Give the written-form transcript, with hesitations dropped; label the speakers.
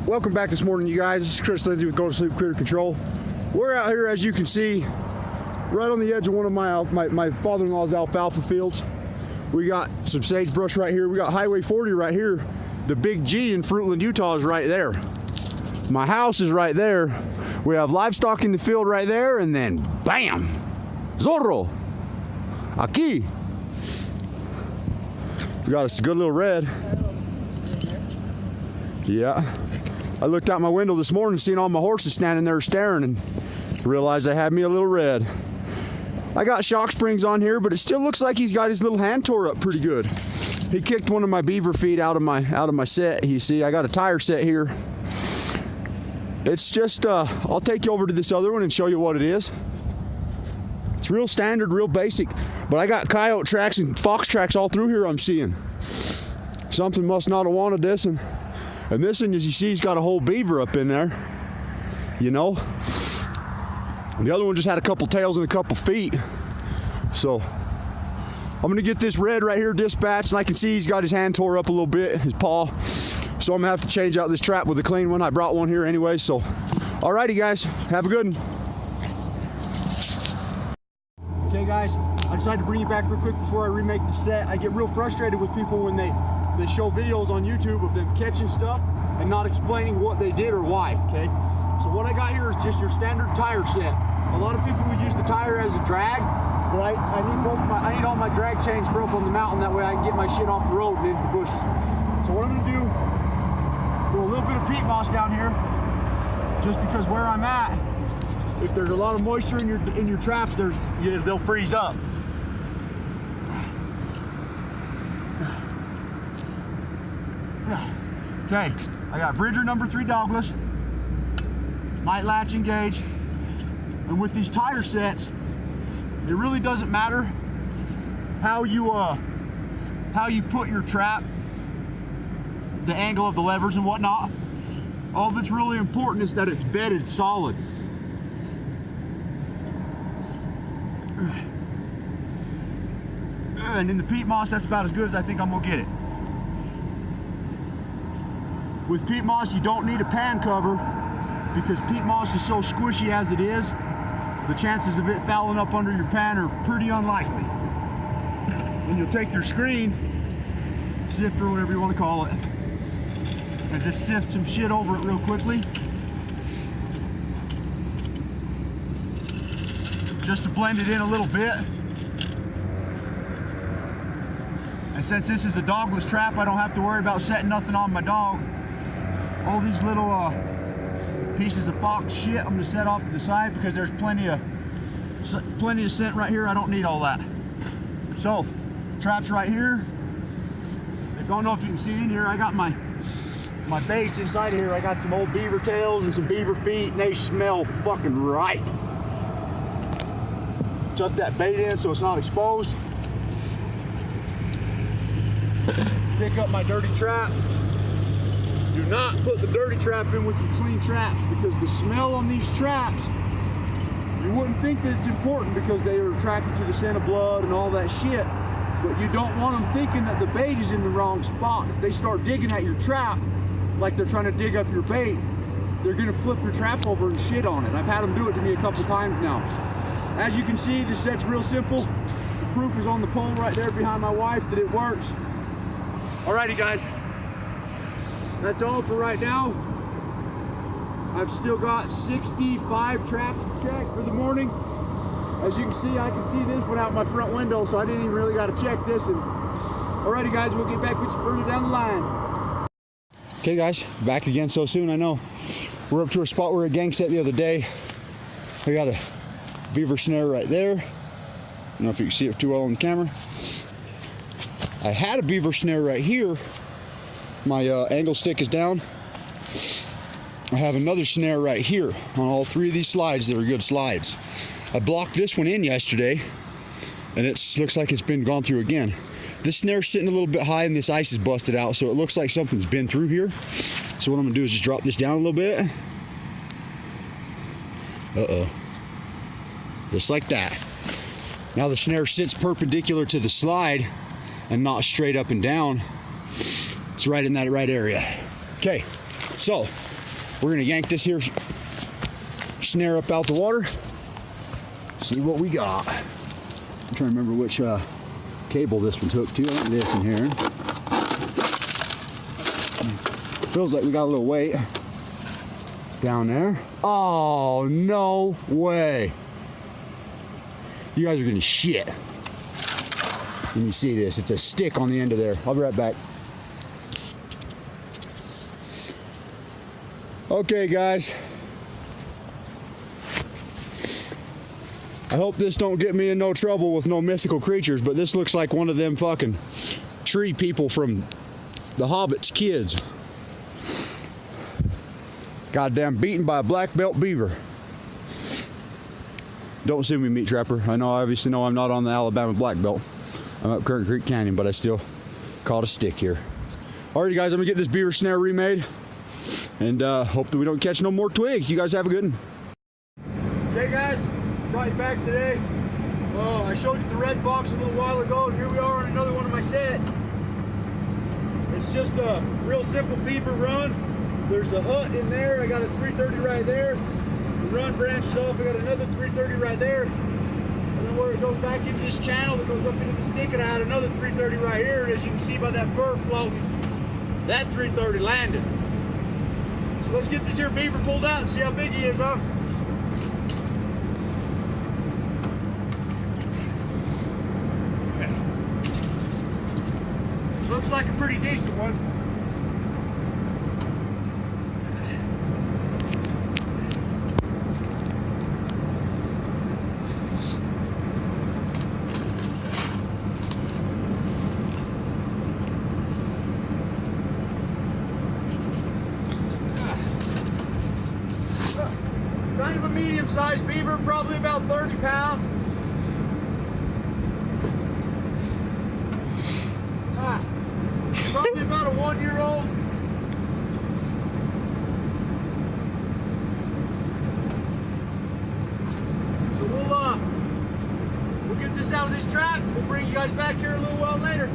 Speaker 1: Welcome back this morning, you guys. This is Chris Lindsay with Go to Sleep Critter Control. We're out here, as you can see, right on the edge of one of my father-in-law's alfalfa fields. We got some sagebrush right here. We got Highway 40 right here. The Big G in Fruitland, Utah is right there. My house is right there. We have livestock in the field right there, and then bam, Zorro, aquí. We got us a good little red. Yeah, I looked out my window this morning, seen all my horses standing there staring, and realized I had me a little red. I got shock springs on here, but it still looks like he's got his little hand tore up pretty good. He kicked one of my beaver feet out of my set. You see, I got a tire set here. It's just, I'll take you over to this other one and show you what it is. It's real standard, real basic, but I got coyote tracks and fox tracks all through here I'm seeing. Something must not have wanted this, and this one, as you see, he's got a whole beaver up in there, you know. The other one just had a couple tails and a couple feet. So I'm gonna get this red right here dispatched, and I can see he's got his hand tore up a little bit, his paw. So I'm gonna have to change out this trap with a clean one. I brought one here anyway, so. Alrighty guys, have a good one. Okay guys, I decided to bring you back real quick before I remake the set. I get real frustrated with people when they show videos on YouTube of them catching stuff and not explaining what they did or why, okay? So what I got here is just your standard tire set. A lot of people would use the tire as a drag, but I need all my drag chains broke on the mountain, that way I can get my shit off the road and into the bushes. So what I'm gonna do, throw a little bit of peat moss down here, just because where I'm at, if there's a lot of moisture in your traps, they'll freeze up. Okay, I got Bridger number 3 dogless, night latch engaged, and with these tire sets, it really doesn't matter how you put your trap, the angle of the levers and whatnot. All that's really important is that it's bedded solid. And in the peat moss, that's about as good as I think I'm gonna get it. With peat moss, you don't need a pan cover because peat moss is so squishy as it is. The chances of it fouling up under your pan are pretty unlikely. And you'll take your screen, sifter, whatever you want to call it, and just sift some shit over it real quickly. Just to blend it in a little bit. And since this is a dogless trap, I don't have to worry about setting nothing on my dog. All these little pieces of fox shit I'm gonna set off to the side because there's plenty of scent right here. I don't need all that. So, traps right here. I don't know if you can see in here, I got my baits inside of here. I got some old beaver tails and some beaver feet, and they smell fucking right. Tuck that bait in so it's not exposed. Pick up my dirty trap. Do not put the dirty trap in with your clean traps, because the smell on these traps, you wouldn't think that it's important because they are attracted to the scent of blood and all that shit, but you don't want them thinking that the bait is in the wrong spot. If they start digging at your trap like they're trying to dig up your bait, they're gonna flip your trap over and shit on it. I've had them do it to me a couple times now. As you can see, this set's real simple. The proof is on the pole right there behind my wife that it works. Alrighty guys, that's all for right now. I've still got 65 traps to check for the morning. As you can see, I can see this one out my front window, so I didn't even really got to check this. And alrighty guys, we'll get back with you further down the line. Okay guys, back again so soon, I know. We're up to a spot where a gang set the other day. I got a beaver snare right there. I don't know if you can see it too well on the camera. I had a beaver snare right here. My angle stick is down. I have another snare right here on all 3 of these slides that are good slides. I blocked this one in yesterday, and it looks like it's been gone through again. This snare's sitting a little bit high, and this ice is busted out, so it looks like something's been through here. So what I'm gonna do is just drop this down a little bit. Just like that. Now the snare sits perpendicular to the slide and not straight up and down. It's right in that right area. Okay, So we're gonna yank this here snare up out the water, see what we got. I'm trying to remember which cable this one's hooked to. I think this in here. Feels like we got a little weight down there. Oh, no way. You guys are gonna shit. When you see this, it's a stick on the end of there. I'll be right back. Okay, guys. I hope this don't get me in no trouble with no mythical creatures, but this looks like one of them fucking tree people from The Hobbit's kids. Goddamn beaten by a black belt beaver. Don't sue me, meat trapper. I obviously know I'm not on the Alabama black belt. I'm up Current Creek Canyon, but I still caught a stick here. Alrighty, guys, I'm gonna get this beaver snare remade, and hope that we don't catch no more twigs. You guys have a good one. Okay, guys, brought you back today. I showed you the red box a little while ago, and here we are on another one of my sets. It's just a real simple beaver run. There's a hut in there. I got a 330 right there. The run branches off. I got another 330 right there. And then where it goes back into this channel that goes up into the stick, and I had another 330 right here. And as you can see by that fur floating, that 330 landed. So let's get this here beaver pulled out and see how big he is, huh? Looks like a pretty decent one. Kind of a medium-sized beaver, probably about 30 pounds. Probably about a 1-year-old. So we'll get this out of this trap. We'll bring you guys back here a little while later.